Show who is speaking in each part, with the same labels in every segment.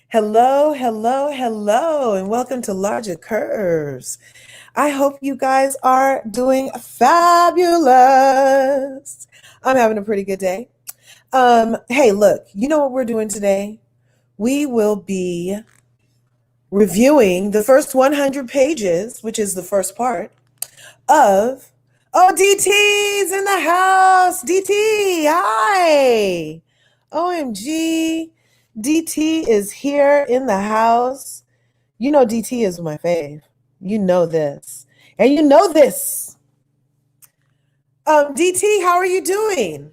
Speaker 1: Hello, hello, hello, and welcome to LRGA Curves. I hope you guys are doing fabulous. I'm having a pretty good day. Hey, look, you know what we're doing today? We will be reviewing the first 100 pages, which is the first part of. Oh, DT's in the house. DT, hi. OMG. DT is here in the house. You know DT is my fave. You know this. And you know this. DT, how are you doing?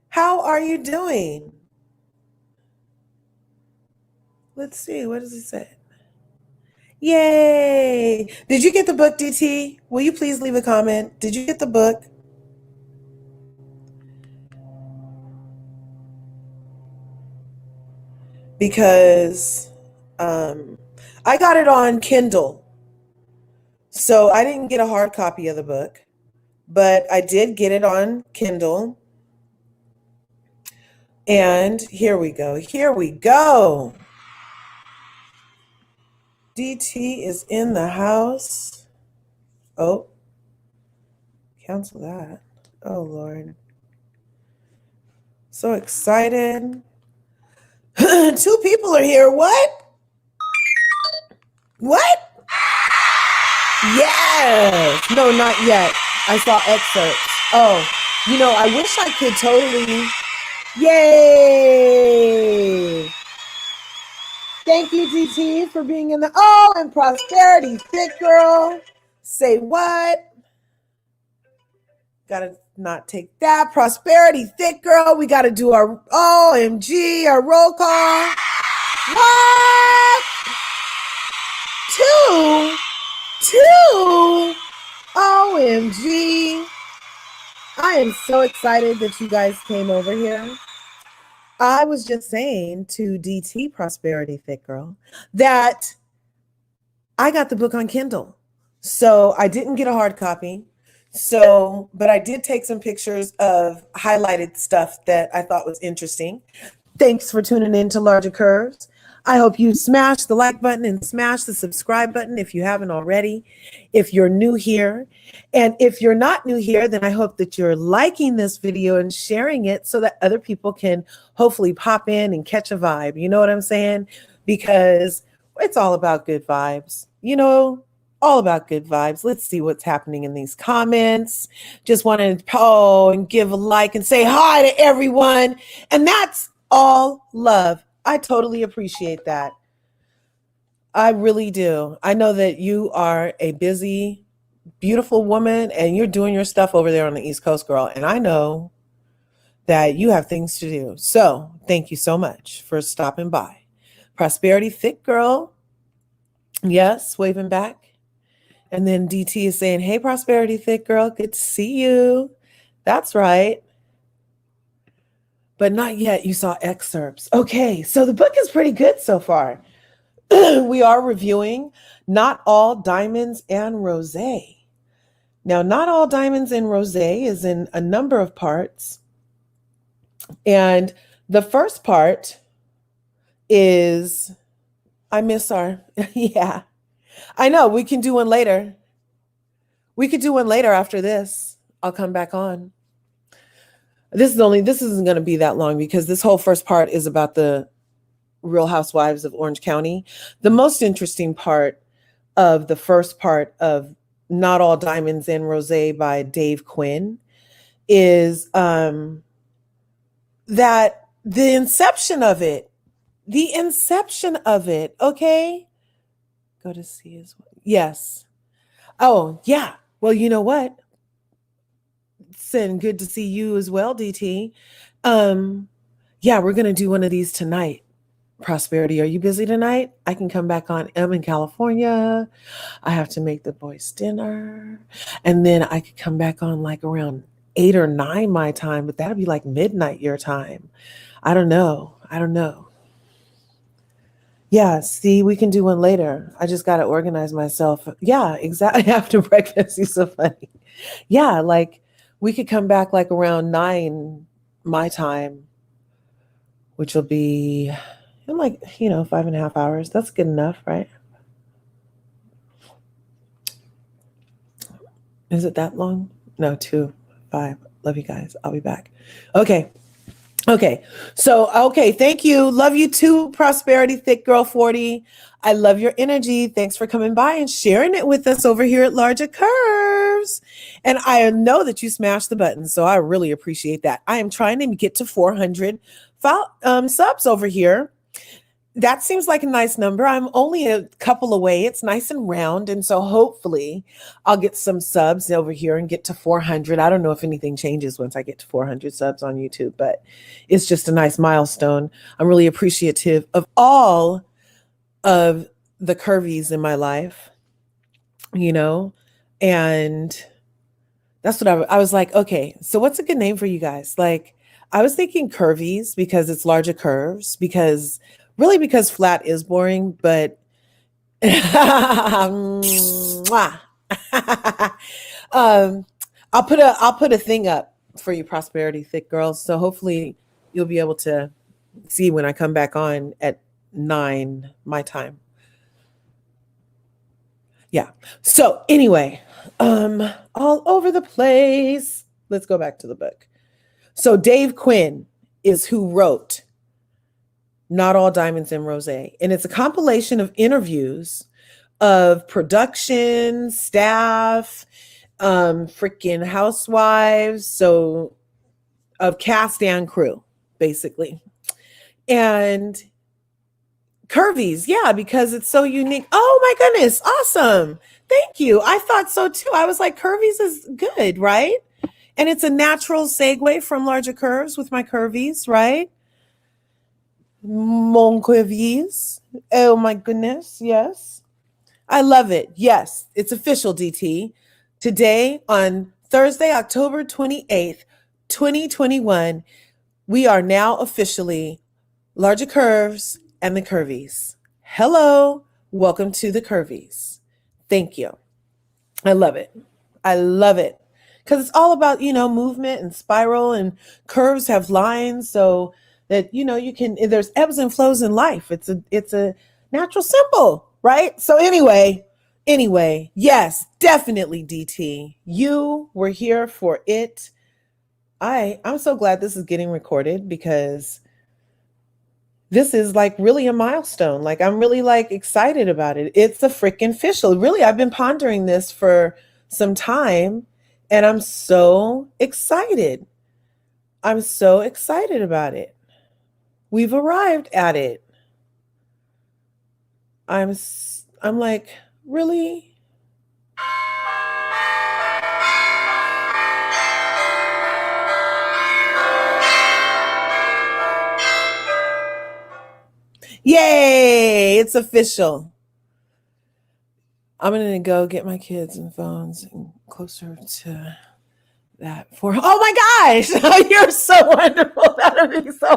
Speaker 1: How are you doing? Let's see. What does it say? Yay. Did you get the book, DT? Will you please leave a comment? Did you get the book? Because I got it on Kindle. So I didn't get a hard copy of the book, but I did get it on Kindle. And here we go. Here we go. DT is in the house. Oh, cancel that. Oh, Lord. So excited. Two people are here. What? What? Yes. No, not yet. I saw excerpts. Oh, I wish I could totally. Yay. Thank you, DT, for being in the. Oh, and Prosperity Thick Girl. Say what? Gotta not take that. Prosperity Thick Girl. We gotta do our OMG, our roll call. What? Two. OMG. I am so excited that you guys came over here. I was just saying to DT Prosperity Thick Girl that I got the book on Kindle. So I didn't get a hard copy. But I did take some pictures of highlighted stuff that I thought was interesting. Thanks for tuning in to LRGA Curves. I hope you smash the like button and smash the subscribe button if you haven't already, if you're new here. And if you're not new here, then I hope that you're liking this video and sharing it so that other people can hopefully pop in and catch a vibe. You know what I'm saying? Because it's all about good vibes. All about good vibes. Let's see what's happening in these comments. Just want to and give a like and say hi to everyone. And that's all love. I totally appreciate that. I really do. I know that you are a busy, beautiful woman and you're doing your stuff over there on the East Coast, girl. And I know that you have things to do. So thank you so much for stopping by. Prosperity Thick Girl. Yes, waving back. And then DT is saying, hey, Prosperity Thick Girl, good to see you. That's right. But not yet. You saw excerpts. Okay, so the book is pretty good so far. We are reviewing Not All Diamonds and Rosé. Now, Not All Diamonds and Rosé is in a number of parts. And the first part is, I miss our, yeah. I know, we can do one later. We could do one later after this. I'll come back on. This isn't going to be that long because this whole first part is about the Real Housewives of Orange County. The most interesting part of the first part of Not All Diamonds and Rosé by Dave Quinn is that the inception of it, okay? Go to see as well. Yes. Oh, yeah. Well, you know what? And good to see you as well, DT. Yeah, we're gonna do one of these tonight. Prosperity, are you busy tonight? I can come back on. I'm in California. I have to make the boys dinner. And then I could come back on like around 8 or 9 my time, but that'd be like midnight your time. I don't know. Yeah, see, we can do one later. I just got to organize myself. Yeah, exactly. After breakfast. You're so funny. Yeah, like we could come back like around 9 my time, which will be in like, 5.5 hours. That's good enough, right? Is it that long? No, 2, 5. Love you guys. I'll be back. Okay. Okay. Thank you. Love you too, Prosperity Thick Girl 40. I love your energy. Thanks for coming by and sharing it with us over here at LRGA Curves. And I know that you smashed the button, so I really appreciate that. I am trying to get to 400 subs over here. That seems like a nice number. I'm only a couple away. It's nice and round. And so hopefully I'll get some subs over here and get to 400. I don't know if anything changes once I get to 400 subs on YouTube, but it's just a nice milestone. I'm really appreciative of all of the curvies in my life, and that's what I was like, okay, so what's a good name for you guys? Like, I was thinking curvies because it's LRGA curves, because flat is boring, but Mwah. I'll put a thing up for you, Prosperity Thick Girls. So hopefully you'll be able to see when I come back on at 9 my time. Yeah. So anyway, all over the place. Let's go back to the book. So Dave Quinn is who wrote Not All Diamonds in Rosé. And it's a compilation of interviews of production, staff, freaking housewives, so of cast and crew, basically. And curvies, yeah, because it's so unique. Oh my goodness, awesome. Thank you. I thought so too. I was like, curvies is good, right? And it's a natural segue from LRGA Curves with my curvies, right? Mon curvies. Oh my goodness, yes. I love it. Yes, it's official, DT. Today, on Thursday, October 28th, 2021, we are now officially LRGA Curves and the Curvies. Hello, welcome to the Curvies. Thank you. I love it. I love it. Because it's all about, movement and spiral, and curves have lines so that, you can, there's ebbs and flows in life. It's a natural symbol, right? So anyway, yes, definitely, DT. You were here for it. I'm so glad this is getting recorded, because this is like really a milestone. Like, I'm really like excited about it. It's a freaking official. Really, I've been pondering this for some time, and I'm so excited. I'm so excited about it. We've arrived at it. I'm like, really? Yay, it's official. I'm going to go get my kids and phones and closer to that for, oh my gosh, you're so wonderful. That would be so,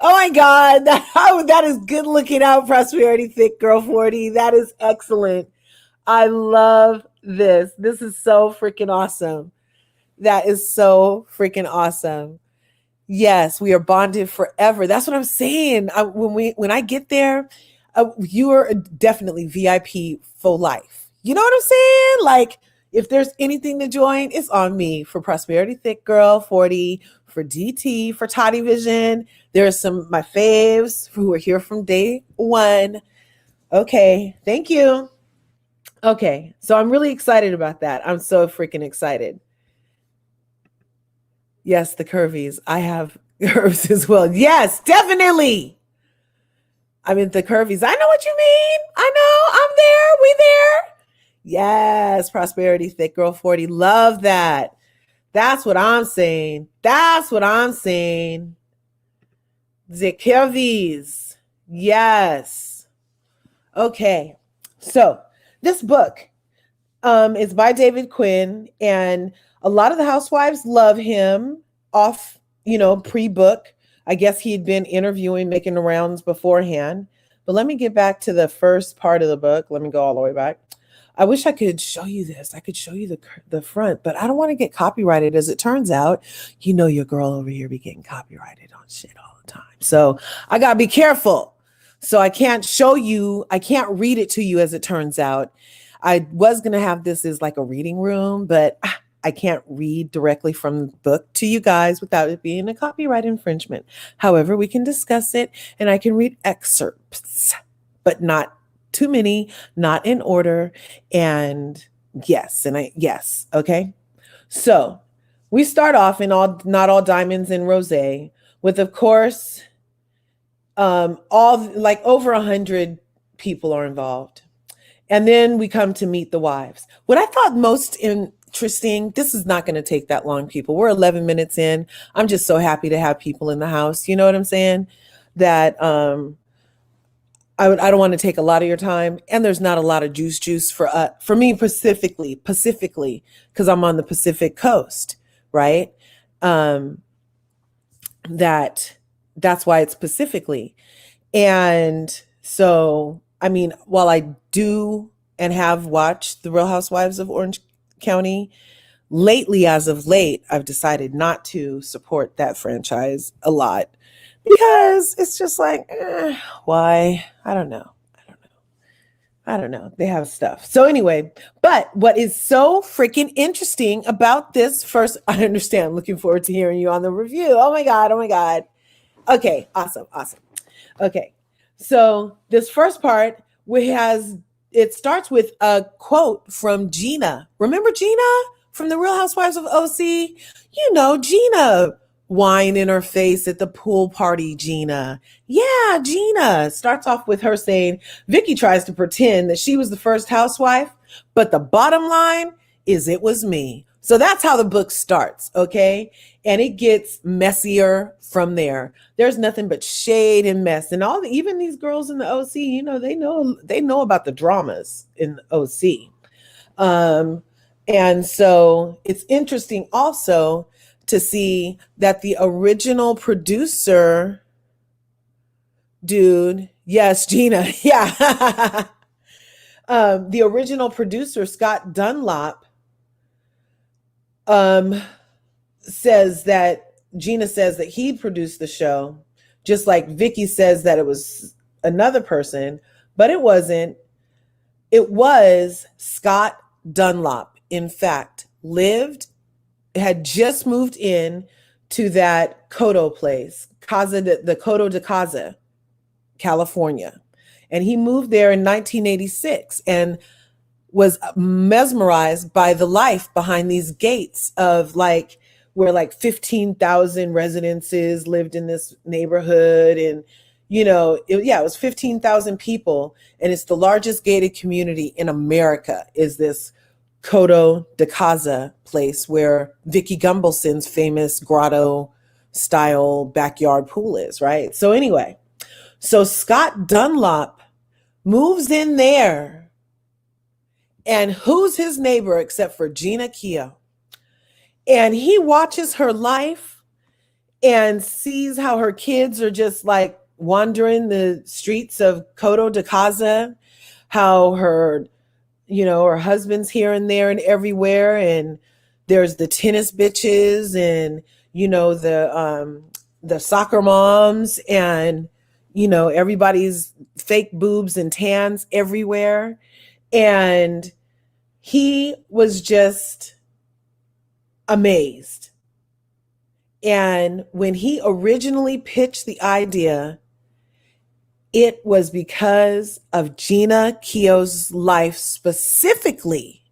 Speaker 1: oh my God, that is good looking out, Prosperity Thick Girl 40. That is excellent. I love this. This is so freaking awesome. That is so freaking awesome. Yes, we are bonded forever. That's what I'm saying. When I get there, you are definitely VIP for life. You know what I'm saying? Like, if there's anything to join, it's on me. For Prosperity Thick Girl 40, for DT, for Toddy Vision. There's some my faves who are here from day one. Okay, thank you. Okay, so I'm really excited about that. I'm so freaking excited. Yes, the curvies. I have curves as well. Yes, definitely. I mean, the curvies. I know what you mean. I know. I'm there. We there. Yes, Prosperity Thick Girl 40. Love that. That's what I'm saying. That's what I'm saying. The curvies. Yes. Okay. So this book is by David Quinn, and a lot of the housewives love him off, pre-book. I guess he'd been interviewing, making the rounds beforehand. But let me get back to the first part of the book. Let me go all the way back. I wish I could show you this. I could show you the front, but I don't want to get copyrighted. As it turns out, your girl over here be getting copyrighted on shit all the time. So I gotta be careful. So I can't show you, I can't read it to you, as it turns out. I was gonna have this as like a reading room, but I can't read directly from the book to you guys without it being a copyright infringement. However, we can discuss it and I can read excerpts, but not too many, not in order. And yes, okay. So we start off in Not All Diamonds in Rosé with, of course, all like over 100 people are involved. And then we come to Meet the Wives. What I thought most interesting, this is not going to take that long, people. We're 11 minutes in. I'm just so happy to have people in the house. You know what I'm saying? That I don't want to take a lot of your time. And there's not a lot of juice for me specifically, because I'm on the Pacific coast, right? That's why it's specifically. And so, I mean, while I do and have watched The Real Housewives of Orange County, lately, as of late, I've decided not to support that franchise a lot because it's just like, why? I don't know. They have stuff. So anyway, but what is so freaking interesting about this first, I understand, looking forward to hearing you on the review. Oh my God. Okay, awesome. Okay, so this first part, it starts with a quote from Gina. Remember Gina from The Real Housewives of OC? Gina, wine in her face at the pool party, Gina. Yeah, Gina starts off with her saying, Vicky tries to pretend that she was the first housewife, but the bottom line is it was me. So that's how the book starts, okay? And it gets messier from there. There's nothing but shade and mess. And even these girls in the OC, they know about the dramas in the OC. And so it's interesting also to see that the original producer, dude, yes, Gina, yeah. The original producer, Scott Dunlop, Gina says that he produced the show, just like Vicky says that it was another person, but it wasn't. It was Scott Dunlop, in fact, had just moved in to that Coto place, the Coto de Casa, California. And he moved there in 1986 and was mesmerized by the life behind these gates of where 15,000 residences lived in this neighborhood. And, it was 15,000 people. And it's the largest gated community in America, is this Coto de Casa place where Vicky Gunvalson's famous grotto style backyard pool is, right? So anyway, so Scott Dunlop moves in there, and who's his neighbor except for Gina Keogh? And he watches her life and sees how her kids are just like wandering the streets of Coto de Casa, how her husband's here and there and everywhere. And there's the tennis bitches and, the soccer moms and, everybody's fake boobs and tans everywhere. And he was just amazed. And when he originally pitched the idea, it was because of Gina Keogh's life specifically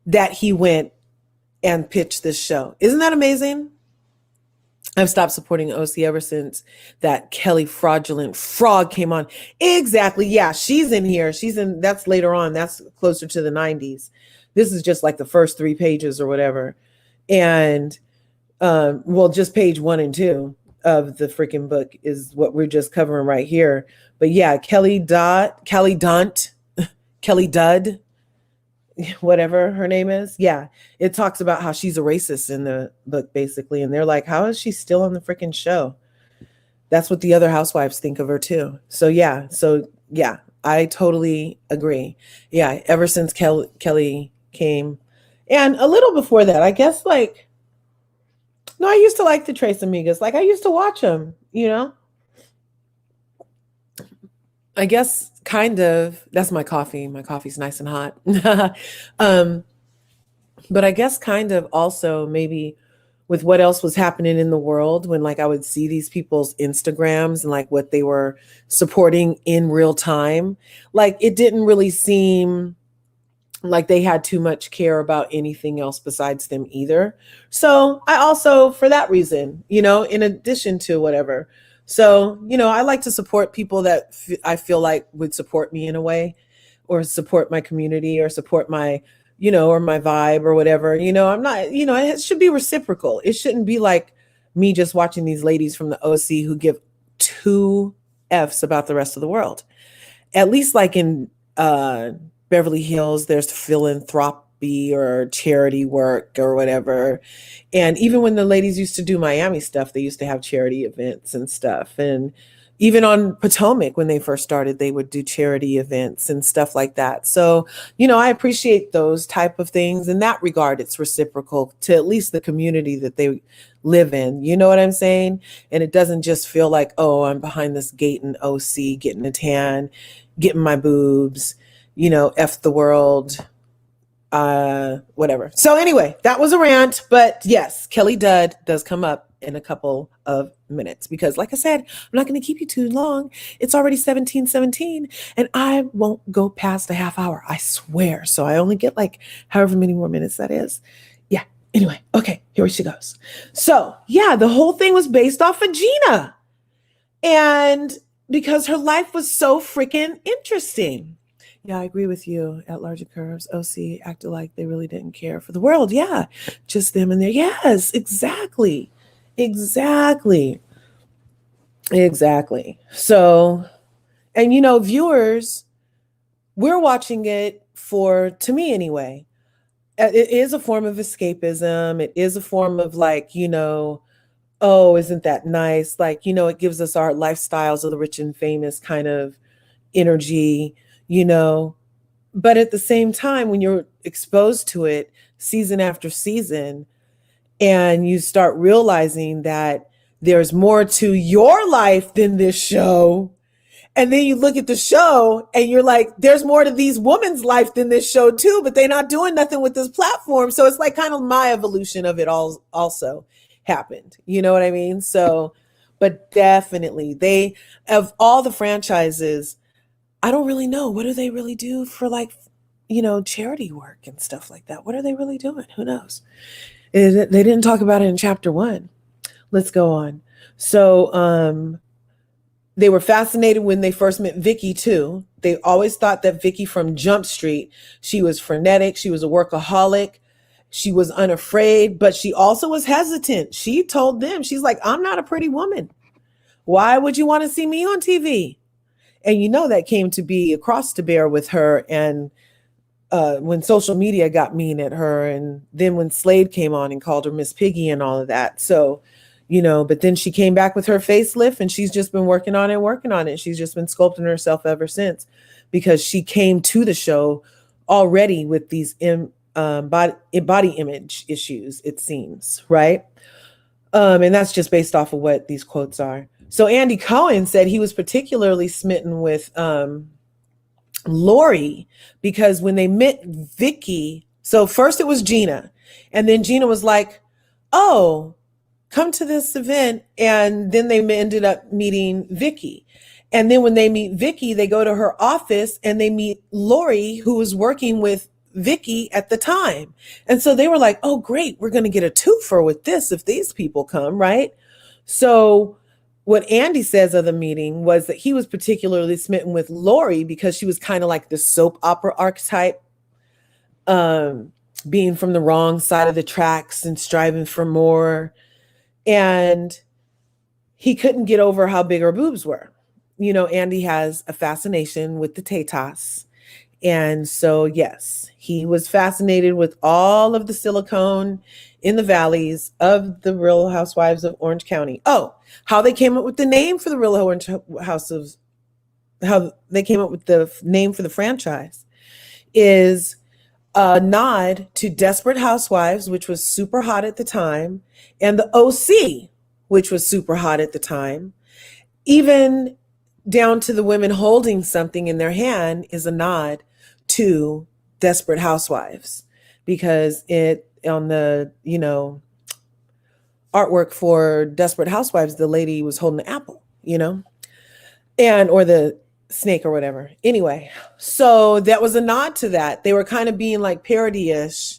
Speaker 1: that he went and pitched this show. Isn't that amazing? I've stopped supporting OC ever since that Kelly fraudulent frog came on. Exactly. Yeah, she's in here. That's later on. That's closer to the 90s. This is just like the first 3 pages or whatever. And, just page 1 and 2 of the freaking book is what we're just covering right here. But yeah, Kelly Dudd, whatever her name is. Yeah. It talks about how she's a racist in the book, basically. And they're like, how is she still on the freaking show? That's what the other housewives think of her too. So yeah. I totally agree. Yeah, ever since Kelly came, and a little before that, I guess. Like, no, I used to like the Trace Amigas. Like, I used to watch them. I guess kind of. That's my coffee. My coffee's nice and hot. um, but I guess kind of also maybe with what else was happening in the world, when like I would see these people's Instagrams and like what they were supporting in real time, like it didn't really seem like they had too much care about anything else besides them either. So I also, for that reason, in addition to whatever. So, I like to support people that I feel like would support me in a way, or support my community, or support my, or my vibe or whatever. I'm not, it should be reciprocal. It shouldn't be like me just watching these ladies from the OC who give two F's about the rest of the world. At least like in Beverly Hills, there's philanthropy or charity work or whatever. And even when the ladies used to do Miami stuff, they used to have charity events and stuff. And even on Potomac, when they first started, they would do charity events and stuff like that. So, I appreciate those type of things. In that regard, it's reciprocal to at least the community that they live in. You know what I'm saying? And it doesn't just feel like, oh, I'm behind this gate in OC getting a tan, getting my boobs, F the world, whatever. So anyway, that was a rant, but yes, Kelly Dud does come up in a couple of minutes because like I said, I'm not going to keep you too long. It's already 17:17 and I won't go past a half hour. I swear. So I only get like however many more minutes that is. Yeah. Anyway. Okay. Here she goes. So yeah, the whole thing was based off of Gina, and because her life was so freaking interesting. Yeah, I agree with you. At LRGA Curves, OC acted like they really didn't care for the world. Yeah, just them and their. Yes, exactly. Exactly. So, and viewers, we're watching it for, to me anyway, it is a form of escapism. It is a form of like, oh, isn't that nice? Like, it gives us our lifestyles of the rich and famous kind of energy, But at the same time, when you're exposed to it season after season, and you start realizing that there's more to your life than this show, and then you look at the show and you're like, there's more to these women's life than this show too, but they're not doing nothing with this platform. So it's like kind of my evolution of it all also happened. You know what I mean? So, but definitely they, of all the franchises, I don't really know. What do they really do for like, charity work and stuff like that? What are they really doing? Who knows? They didn't talk about it in chapter 1. Let's go on. So, they were fascinated when they first met Vicky too. They always thought that Vicky from Jump Street, she was frenetic. She was a workaholic. She was unafraid, but she also was hesitant. She told them, she's like, I'm not a pretty woman. Why would you want to see me on TV? And that came to be a cross to bear with her. And when social media got mean at her, and then when Slade came on and called her Miss Piggy and all of that. So, but then she came back with her facelift, and she's just been working on it. She's just been sculpting herself ever since, because she came to the show already with these body image issues, it seems, right? And that's just based off of what these quotes are. So Andy Cohen said he was particularly smitten with Lori, because when they met Vicky, so first it was Gina, and then Gina was like, oh, come to this event. And then they ended up meeting Vicky. And then when they meet Vicky, they go to her office and they meet Lori, who was working with Vicky at the time. And so they were like, oh, great, we're going to get a twofer with this if these people come, right? So what Andy says of the meeting was that he was particularly smitten with Lori because she was kind of like the soap opera archetype, being from the wrong side of the tracks and striving for more. And he couldn't get over how big her boobs were. Andy has a fascination with the tatas. And so, yes, he was fascinated with all of the silicone in the valleys of the Real Housewives of Orange County. Oh, how they came up with the name for the Real how they came up with the name for the franchise is a nod to Desperate Housewives, which was super hot at the time, and the OC, which was super hot at the time. Even down to the women holding something in their hand is a nod to Desperate Housewives, because it on the, artwork for Desperate Housewives, the lady was holding an apple, and or the snake or whatever. Anyway, so that was a nod to that. They were kind of being like parody-ish,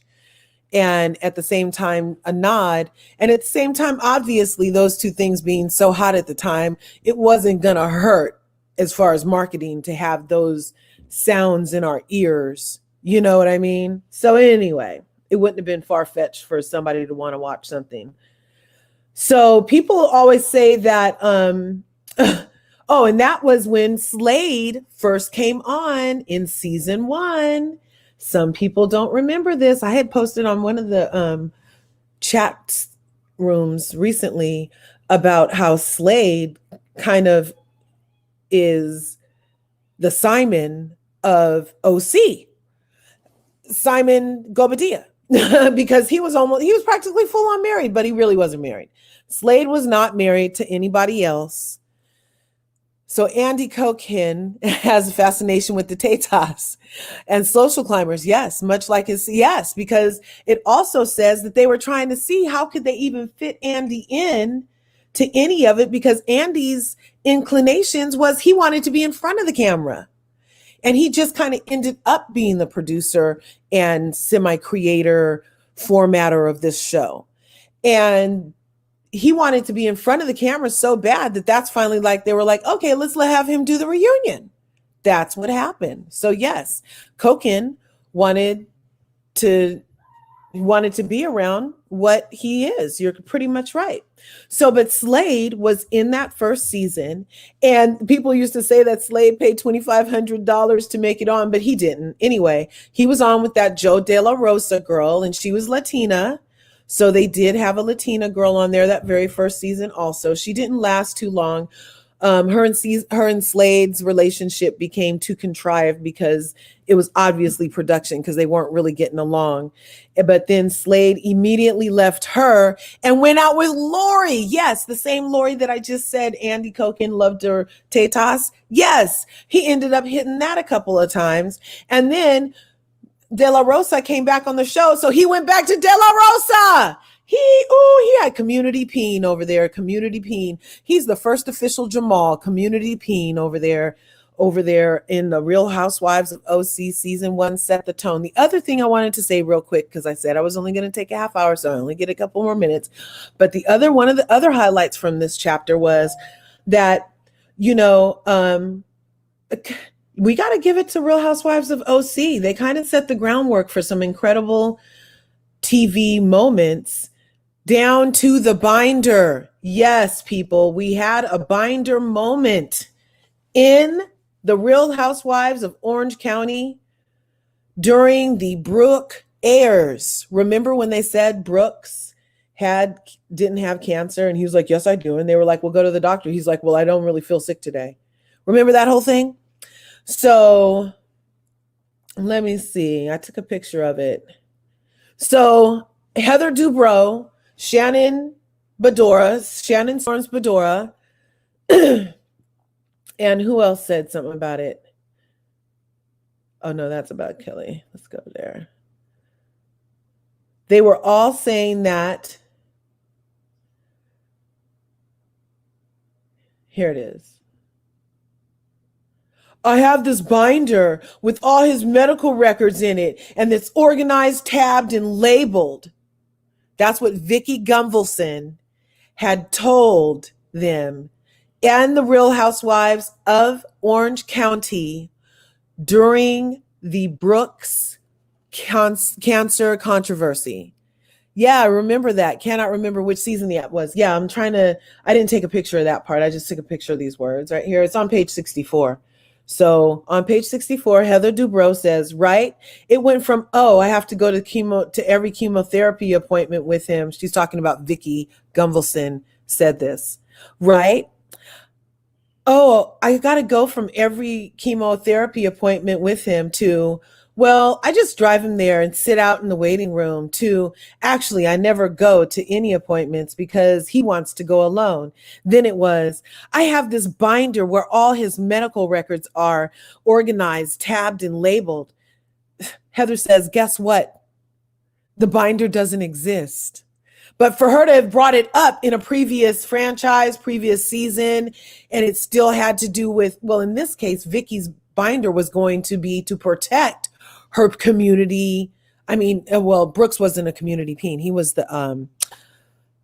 Speaker 1: and at the same time a nod, and at the same time, obviously, those two things being so hot at the time, it wasn't gonna hurt as far as marketing to have those sounds in our ears, you know what I mean? So anyway, it wouldn't have been far-fetched for somebody to want to watch something. So people always say that oh, and that was when Slade first came on in season 1. Some people don't remember this. I had posted on one of the chat rooms recently about how Slade kind of is the Simon of OC, Simon Gobadia, because he was practically full on married, but he really wasn't married. Slade was not married to anybody else. So Andy Cokin has a fascination with the Tatas and social climbers. Yes, much like yes, because it also says that they were trying to see how could they even fit Andy in to any of it, because Andy's inclinations was he wanted to be in front of the camera. And he just kind of ended up being the producer and semi-creator, formatter of this show. And he wanted to be in front of the camera so bad that that's finally like, they were like, okay, let's have him do the reunion. That's what happened. So yes, Cokin wanted to be around what he is. You're pretty much right. So, but Slade was in that first season, and people used to say that Slade paid $2,500 to make it on, but he didn't. Anyway, he was on with that Joe De La Rosa girl, and she was Latina. So they did have a Latina girl on there that very first season also. She didn't last too long. Her and Slade's relationship became too contrived because it was obviously production, because they weren't really getting along. But then Slade immediately left her and went out with Lori. Yes, the same Lori that I just said Andy Cokin loved her Tatas. Yes, he ended up hitting that a couple of times. And then De La Rosa came back on the show, so he went back to De La Rosa. He had Community Peen over there. Community Peen. He's the first official Jamal. Community Peen over there in the Real Housewives of OC season 1 set the tone. The other thing I wanted to say real quick, because I said I was only going to take a half hour, so I only get a couple more minutes. But one of the other highlights from this chapter was that, we got to give it to Real Housewives of OC. They kind of set the groundwork for some incredible TV moments, down to the binder. Yes, people, we had a binder moment in the Real Housewives of Orange County during the Brooke airs. Remember when they said Brooks didn't have cancer, and he was like, yes, I do. And they were like, well, go to the doctor. He's like, well, I don't really feel sick today. Remember that whole thing? So let me see. I took a picture of it. So Heather Dubrow, Shannon Storms Bedora, and who else said something about it? Oh no, that's about Kelly. Let's go there. They were all saying that. Here it is. I have this binder with all his medical records in it, and it's organized, tabbed, and labeled. That's what Vicki Gunvalson had told them and the Real Housewives of Orange County during the Brooks cancer controversy. Yeah, I remember that. Cannot remember which season that was. Yeah, I didn't take a picture of that part. I just took a picture of these words right here. It's on page 64. So on page 64, Heather Dubrow says, right, it went from, I have to go to every chemotherapy appointment with him. She's talking about Vicki Gunvalson said this, right? Oh, I got to go from every chemotherapy appointment with him to, well, I just drive him there and sit out in the waiting room to, actually, I never go to any appointments because he wants to go alone. Then it was, I have this binder where all his medical records are organized, tabbed, and labeled. Heather says, guess what? The binder doesn't exist. But for her to have brought it up in a previous franchise, previous season, and it still had to do with, well, in this case, Vicky's binder was going to be to protect her community. I mean, well, Brooks wasn't a community peen. He was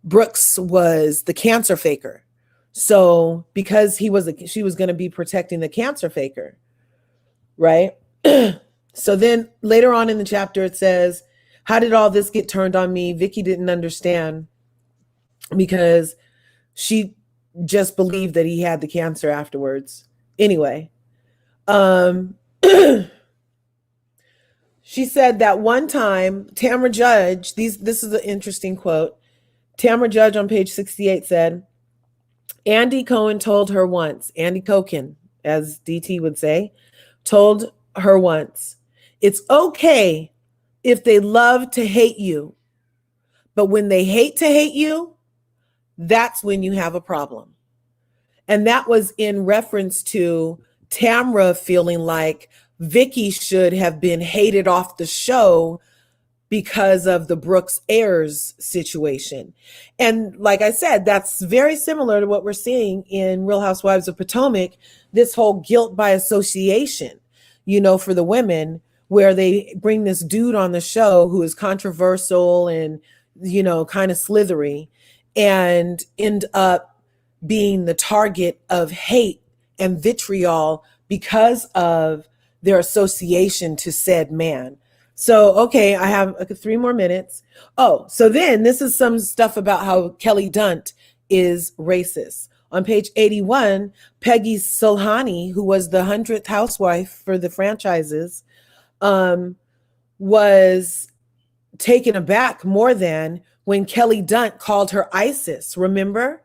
Speaker 1: Brooks was the cancer faker. So because she was going to be protecting the cancer faker, right? So then later on in the chapter, it says, how did all this get turned on me? Vicky didn't understand because she just believed that he had the cancer afterwards. Anyway, she said that one time, Tamra Judge, this is an interesting quote. Tamra Judge on page 68 said, Andy Cohen told her once, Andy Cohen, as DT would say, told her once, it's okay if they love to hate you, but when they hate to hate you, that's when you have a problem. And that was in reference to Tamra feeling like Vicky should have been hated off the show because of the Brooks Ayers situation. And like I said, that's very similar to what we're seeing in Real Housewives of Potomac, this whole guilt by association, for the women, where they bring this dude on the show who is controversial and, kind of slithery, and end up being the target of hate and vitriol because of their association to said man. So, okay, I have 3 more minutes. Oh, so then this is some stuff about how Kelly Dunt is racist. On page 81, Peggy Sulhani, who was the 100th housewife for the franchises, was taken aback more than when Kelly Dunt called her ISIS, remember?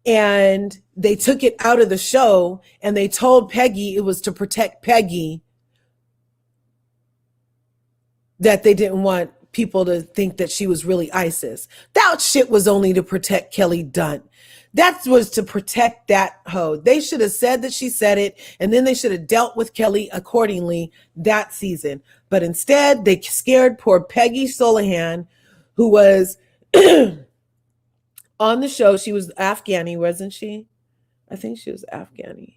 Speaker 1: And they took it out of the show and they told Peggy it was to protect Peggy, that they didn't want people to think that she was really ISIS. That shit was only to protect Kelly Dunt. That was to protect that hoe. They should have said that she said it, and then they should have dealt with Kelly accordingly that season. But instead, they scared poor Peggy Solahan, who was on the show. She was Afghani, wasn't she? I think she was Afghani.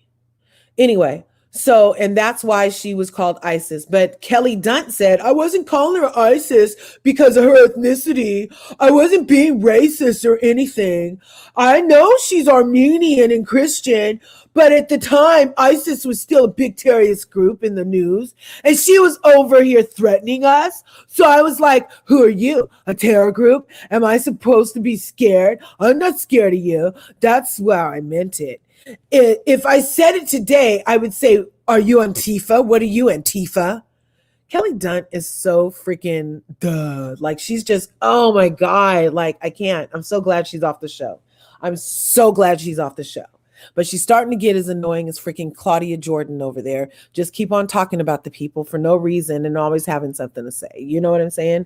Speaker 1: Anyway, so, and that's why she was called ISIS. But Kelly Dunt said, I wasn't calling her ISIS because of her ethnicity. I wasn't being racist or anything. I know she's Armenian and Christian, but at the time, ISIS was still a big terrorist group in the news, and she was over here threatening us. So I was like, who are you? A terror group? Am I supposed to be scared? I'm not scared of you. That's where I meant it. If I said it today, I would say, are you Antifa? What are you, Antifa? Kelly Dunt is so freaking duh. Like, she's just, oh my God. Like, I can't. I'm so glad she's off the show. I'm so glad she's off the show. But she's starting to get as annoying as freaking Claudia Jordan over there. Just keep on talking about the people for no reason and always having something to say. You know what I'm saying?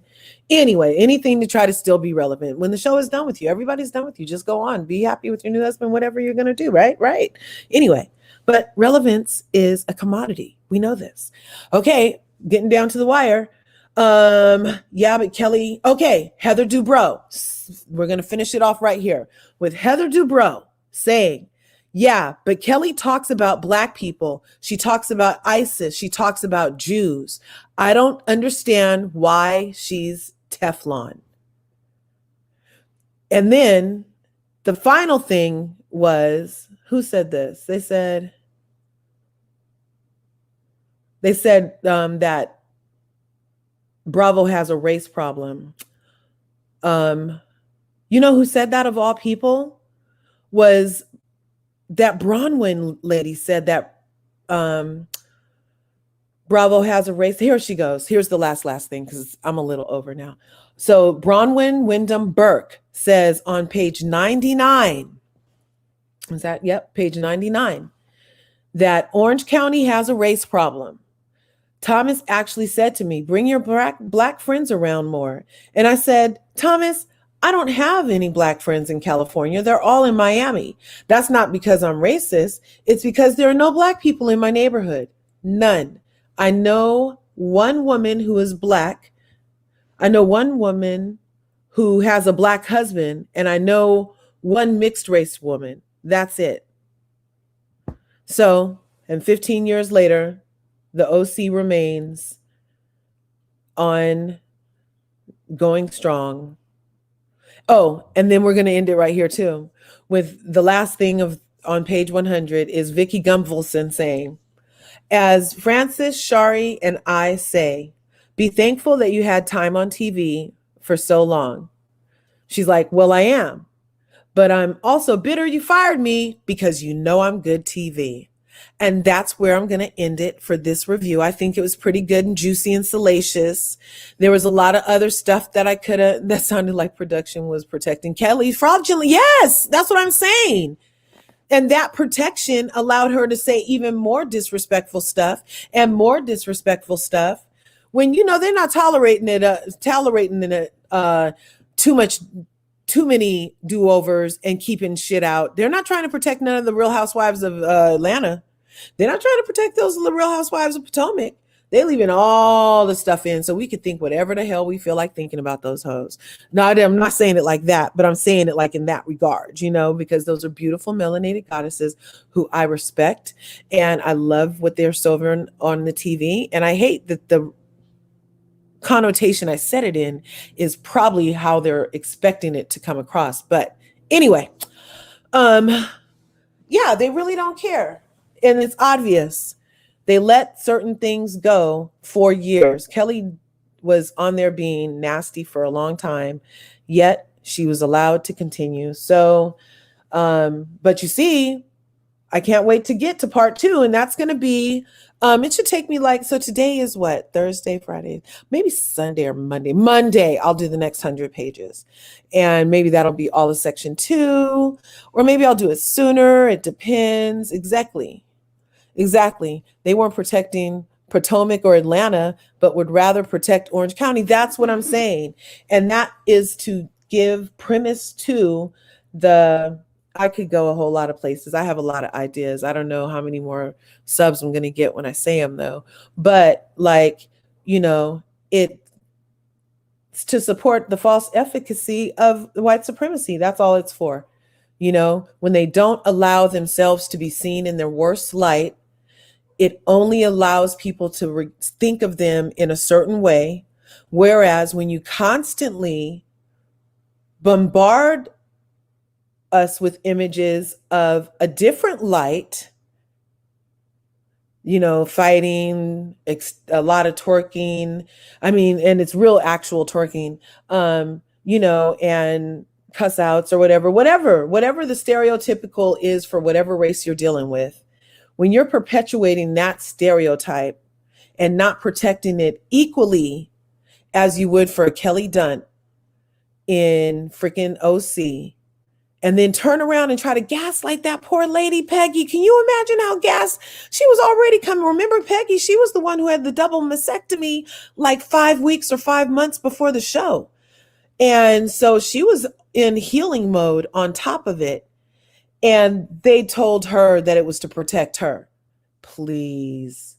Speaker 1: Anyway, anything to try to still be relevant. When the show is done with you, everybody's done with you. Just go on. Be happy with your new husband, whatever you're going to do, right? Right. Anyway, but relevance is a commodity. We know this. Okay, getting down to the wire. Yeah, but Kelly, okay, Heather Dubrow. We're going to finish it off right here with Heather Dubrow saying, yeah, but Kelly talks about Black people. She talks about ISIS. She talks about Jews. I don't understand why she's Teflon. And then the final thing was, who said this? They said that Bravo has a race problem. You know who said that of all people? Was that Bronwyn lady said that Bravo has a race. Here she goes. Here's the last thing because I'm a little over now. So Bronwyn Wyndham Burke says on page 99, is that, yep, page 99. that Orange County has a race problem. Thomas actually said to me, bring your black friends around more. And I said, Thomas, I don't have any black friends in California. They're all in Miami. That's not because I'm racist. It's because there are no black people in my neighborhood. None. I know one woman who is black. I know one woman who has a black husband, and I know one mixed race woman. That's it. So, and 15 years later, the OC remains on going strong. Oh, and then we're going to end it right here too with the last thing of on page 100 is Vicky Gunvalson saying, as Francis, Shari, and I say, be thankful that you had time on TV for so long. She's like, well, I am, but I'm also bitter you fired me because you know I'm good TV. And that's where I'm going to end it for this review. I think it was pretty good and juicy and salacious. There was a lot of other stuff that I could have, that sounded like production was protecting Kelly fraudulently. Yes, that's what I'm saying. And that protection allowed her to say even more disrespectful stuff and more disrespectful stuff when, you know, they're not tolerating it, too many do-overs and keeping shit out. They're not trying to protect none of the Real Housewives of Atlanta. They're not trying to protect those Real Housewives of Potomac. They're leaving all the stuff in so we can think whatever the hell we feel like thinking about those hoes. No, I'm not saying it like that, but I'm saying it like in that regard, you know, because those are beautiful melanated goddesses who I respect. And I love what they're serving on the TV. And I hate that the connotation I said it in is probably how they're expecting it to come across. But anyway, yeah, they really don't care. And it's obvious. They let certain things go for years. Kelly was on there being nasty for a long time, yet she was allowed to continue. So, but you see, I can't wait to get to part 2. And that's going to be, it should take me like, so today is what? Thursday, Friday, maybe Sunday or Monday. Monday, I'll do the next 100 pages. And maybe that'll be all of section 2, or maybe I'll do it sooner. It depends. Exactly. They weren't protecting Potomac or Atlanta, but would rather protect Orange County. That's what I'm saying. And that is to give premise to I could go a whole lot of places. I have a lot of ideas. I don't know how many more subs I'm going to get when I say them though. But like, you know, it's to support the false efficacy of white supremacy. That's all it's for. You know, when they don't allow themselves to be seen in their worst light, it only allows people to think of them in a certain way. Whereas when you constantly bombard us with images of a different light, you know, fighting, a lot of twerking. I mean, and it's real actual twerking, you know, and cuss outs or whatever the stereotypical is for whatever race you're dealing with. When you're perpetuating that stereotype and not protecting it equally as you would for Kelly Dunn in freaking OC, and then turn around and try to gaslight that poor lady, Peggy. Can you imagine how she was already coming? Remember Peggy? She was the one who had the double mastectomy like 5 weeks or 5 months before the show. And so she was in healing mode on top of it. And they told her that it was to protect her. Please.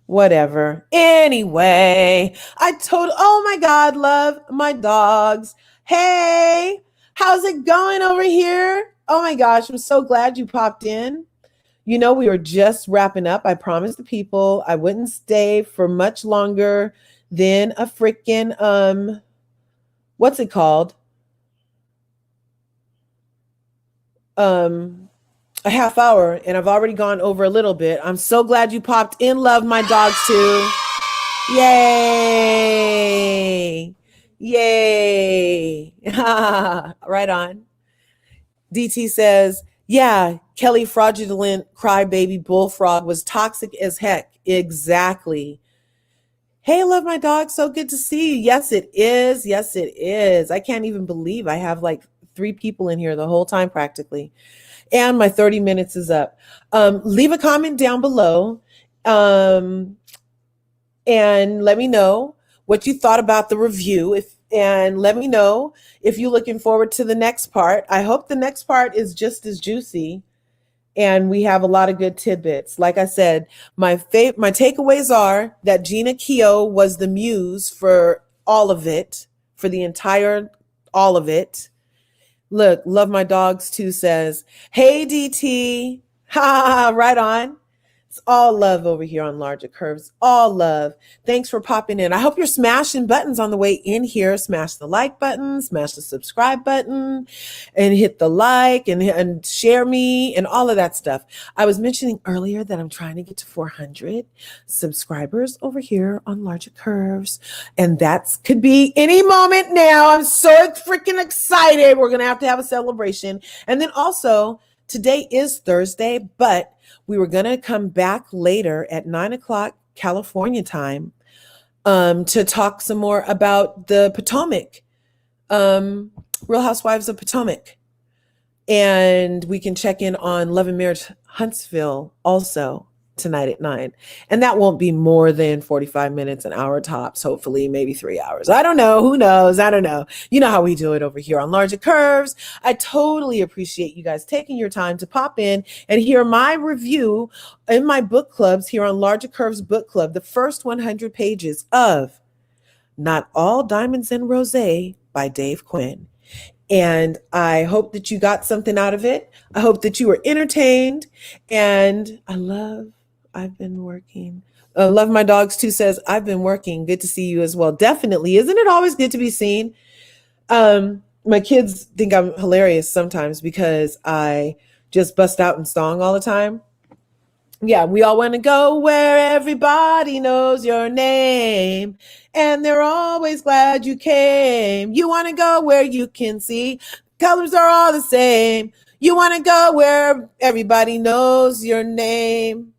Speaker 1: Whatever. Anyway, oh my God, love my dogs. Hey, how's it going over here? Oh my gosh, I'm so glad you popped in. You know, we were just wrapping up. I promised the people I wouldn't stay for much longer than a freaking, what's it called? A half hour, and I've already gone over a little bit. I'm so glad you popped in. Love my dogs too. Yay. Right on. DT says, yeah, Kelly fraudulent crybaby bullfrog was toxic as heck. Exactly. Hey, love my dog. So good to see you. Yes, it is. Yes, it is. I can't even believe I have like 3 people in here the whole time practically. And my 30 minutes is up. Leave a comment down below. Um, and let me know what you thought about the review. If and let me know if you're looking forward to the next part. I hope the next part is just as juicy and we have a lot of good tidbits. Like I said, my takeaways are that Gina Keogh was the muse for all of it, for the entire all of it. Look, love my dogs too says, "Hey DT." Ha, right on. It's all love over here on Larger Curves. All love. Thanks for popping in. I hope you're smashing buttons on the way in here. Smash the like button, smash the subscribe button, and hit the like and share me and all of that stuff. I was mentioning earlier that I'm trying to get to 400 subscribers over here on Larger Curves. And that could be any moment now. I'm so freaking excited. We're going to have a celebration. And then also, today is Thursday, but we were going to come back later at 9 o'clock California time to talk some more about the Potomac, Real Housewives of Potomac. And we can check in on Love and Marriage Huntsville also tonight at 9. And that won't be more than 45 minutes, an hour tops, hopefully maybe 3 hours. I don't know. Who knows? I don't know. You know how we do it over here on Larger Curves. I totally appreciate you guys taking your time to pop in and hear my review in my book clubs here on Larger Curves Book Club, the first 100 pages of Not All Diamonds and Rosé by Dave Quinn. And I hope that you got something out of it. I hope that you were entertained. And I've been working. Love my dogs too says, I've been working. Good to see you as well. Definitely. Isn't it always good to be seen? My kids think I'm hilarious sometimes because I just bust out in song all the time. Yeah, we all want to go where everybody knows your name, and they're always glad you came. You want to go where you can see colors are all the same. You want to go where everybody knows your name.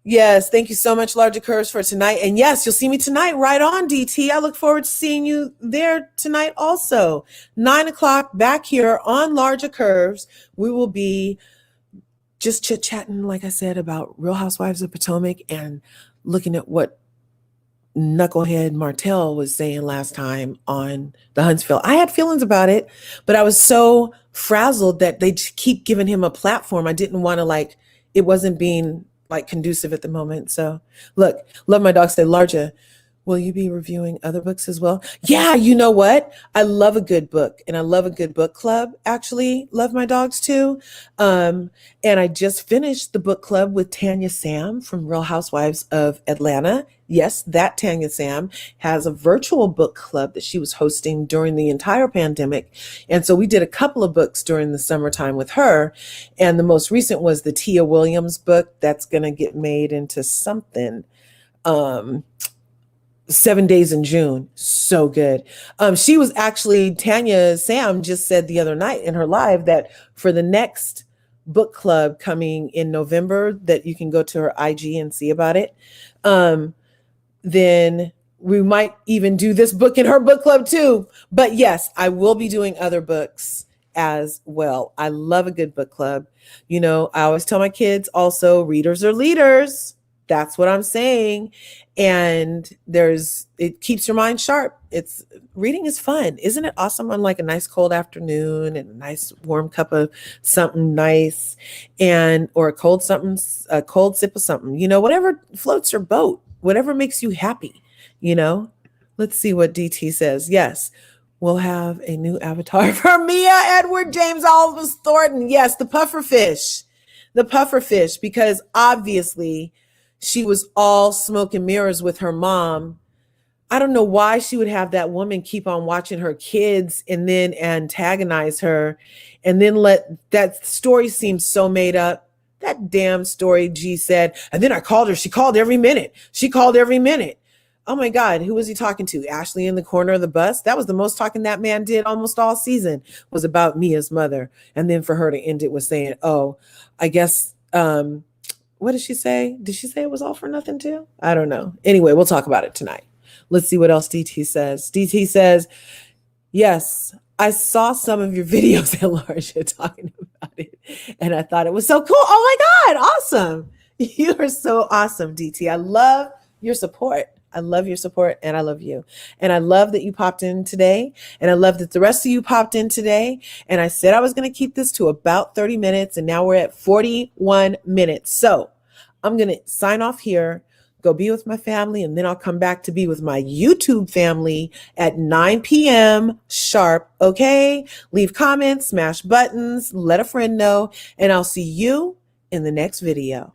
Speaker 1: Yes, thank you so much, Larger Curves, for tonight. And yes, you'll see me tonight right on DT. I look forward to seeing you there tonight also. 9 o'clock back here on Larger Curves. We will be just chit-chatting, like I said, about Real Housewives of Potomac and looking at what knucklehead Martell was saying last time on the Huntsville. I had feelings about it, but I was so frazzled that they keep giving him a platform. I didn't want to it wasn't being conducive at the moment. So look, love my dog said, Larger, will you be reviewing other books as well? Yeah, you know what? I love a good book and I love a good book club. Actually, love my dogs too. And I just finished the book club with Tanya Sam from Real Housewives of Atlanta. Yes, that Tanya Sam has a virtual book club that she was hosting during the entire pandemic. And so we did a couple of books during the summertime with her. And the most recent was the Tia Williams book that's going to get made into something. 7 Days in June. So good. She was actually, Tanya Sam just said the other night in her live that for the next book club coming in November, that you can go to her IG and see about it. Then we might even do this book in her book club too. But yes, I will be doing other books as well. I love a good book club. You know, I always tell my kids also, readers are leaders. That's what I'm saying. And it keeps your mind sharp. Reading is fun. Isn't it awesome on a nice cold afternoon and a nice warm cup of something nice or a cold sip of something, whatever floats your boat, whatever makes you happy, Let's see what DT says. Yes, we'll have a new avatar for Mia Edward James Oliver Thornton. Yes, the pufferfish, because obviously she was all smoke and mirrors with her mom. I don't know why she would have that woman keep on watching her kids and then antagonize her and then let that story seem so made up. That damn story, G said. And then I called her. She called every minute. Oh my God, who was he talking to? Ashley in the corner of the bus? That was the most talking that man did almost all season, was about Mia's mother. And then for her to end it with saying, oh, I guess, what did she say? Did she say it was all for nothing too? I don't know. Anyway, we'll talk about it tonight. Let's see what else DT says. DT says, yes, I saw some of your videos at LRGA talking about it, and I thought it was so cool. Oh my God, awesome. You are so awesome, DT. I love your support. I love your support, and I love you. And I love that you popped in today, and I love that the rest of you popped in today. And I said I was going to keep this to about 30 minutes, and now we're at 41 minutes. So I'm going to sign off here, go be with my family, and then I'll come back to be with my YouTube family at 9 p.m. sharp, okay? Leave comments, smash buttons, let a friend know, and I'll see you in the next video.